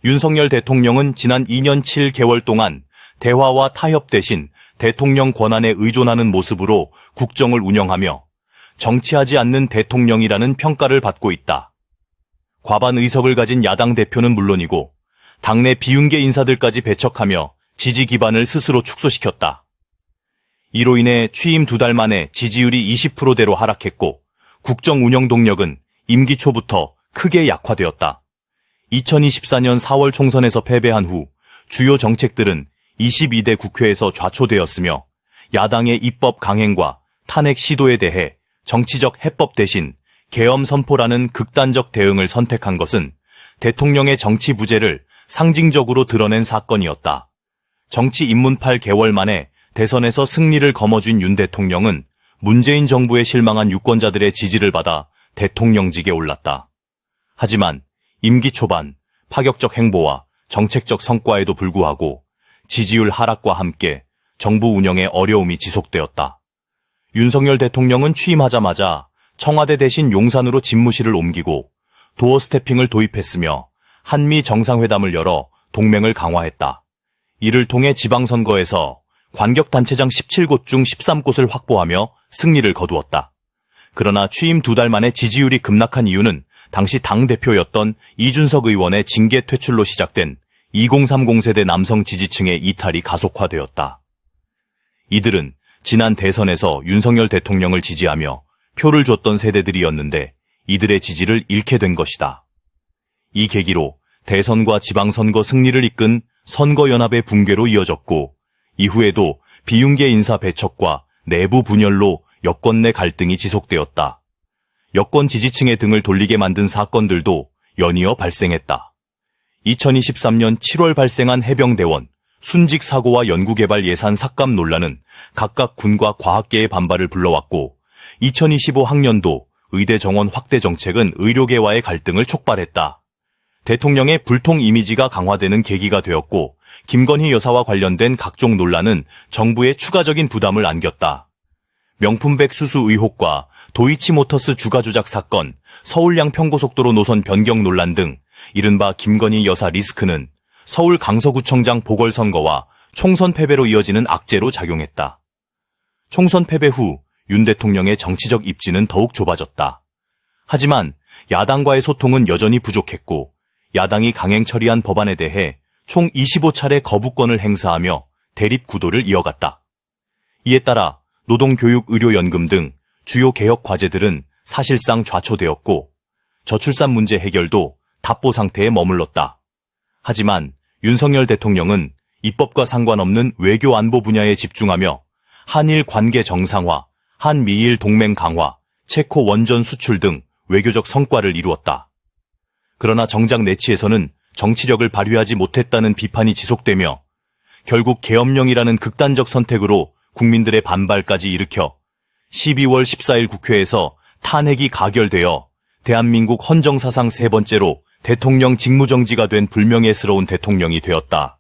윤석열 대통령은 지난 2년 7개월 동안 대화와 타협 대신 대통령 권한에 의존하는 모습으로 국정을 운영하며 정치하지 않는 대통령이라는 평가를 받고 있다. 과반 의석을 가진 야당 대표는 물론이고 당내 비윤계 인사들까지 배척하며 지지 기반을 스스로 축소시켰다. 이로 인해 취임 2달 만에 지지율이 20%대로 하락했고 국정 운영 동력은 임기 초부터 크게 약화되었다. 2024년 4월 총선에서 패배한 후 주요 정책들은 22대 국회에서 좌초되었으며 야당의 입법 강행과 탄핵 시도에 대해 정치적 해법 대신 계엄 선포라는 극단적 대응을 선택한 것은 대통령의 정치 부재를 상징적으로 드러낸 사건이었다. 정치 입문 8개월 만에 대선에서 승리를 거머쥔 윤 대통령은 문재인 정부에 실망한 유권자들의 지지를 받아 대통령직에 올랐다. 하지만 임기 초반 파격적 행보와 정책적 성과에도 불구하고 지지율 하락과 함께 정부 운영의 어려움이 지속되었다. 윤석열 대통령은 취임하자마자 청와대 대신 용산으로 집무실을 옮기고 도어 스태핑을 도입했으며 한미 정상회담을 열어 동맹을 강화했다. 이를 통해 지방선거에서 관격단체장 17곳 중 13곳을 확보하며 승리를 거두었다. 그러나 취임 2달 만에 지지율이 급락한 이유는 당시 당대표였던 이준석 의원의 징계 퇴출로 시작된 2030 세대 남성 지지층의 이탈이 가속화되었다. 이들은 지난 대선에서 윤석열 대통령을 지지하며 표를 줬던 세대들이었는데 이들의 지지를 잃게 된 것이다. 이 계기로 대선과 지방선거 승리를 이끈 선거연합의 붕괴로 이어졌고 이후에도 비윤계 인사 배척과 내부 분열로 여권 내 갈등이 지속되었다. 여권 지지층의 등을 돌리게 만든 사건들도 연이어 발생했다. 2023년 7월 발생한 해병대원 순직 사고와 연구개발 예산 삭감 논란은 각각 군과 과학계의 반발을 불러왔고 2025 학년도 의대 정원 확대 정책은 의료계와의 갈등을 촉발했다. 대통령의 불통 이미지가 강화되는 계기가 되었고 김건희 여사와 관련된 각종 논란은 정부에 추가적인 부담을 안겼다. 명품백 수수 의혹과 도이치모터스 주가 조작 사건, 서울 양평고속도로 노선 변경 논란 등 이른바 김건희 여사 리스크는 서울 강서구청장 보궐선거와 총선 패배로 이어지는 악재로 작용했다. 총선 패배 후 윤 대통령의 정치적 입지는 더욱 좁아졌다. 하지만 야당과의 소통은 여전히 부족했고 야당이 강행 처리한 법안에 대해 총 25차례 거부권을 행사하며 대립 구도를 이어갔다. 이에 따라 노동교육의료연금 등 주요 개혁 과제들은 사실상 좌초되었고 저출산 문제 해결도 답보 상태에 머물렀다. 하지만 윤석열 대통령은 입법과 상관없는 외교 안보 분야에 집중하며 한일 관계 정상화, 한미일 동맹 강화, 체코 원전 수출 등 외교적 성과를 이루었다. 그러나 정작 내치에서는 정치력을 발휘하지 못했다는 비판이 지속되며 결국 계엄령이라는 극단적 선택으로 국민들의 반발까지 일으켜 12월 14일 국회에서 탄핵이 가결되어 대한민국 헌정사상 세 번째로 대통령 직무정지가 된 불명예스러운 대통령이 되었다.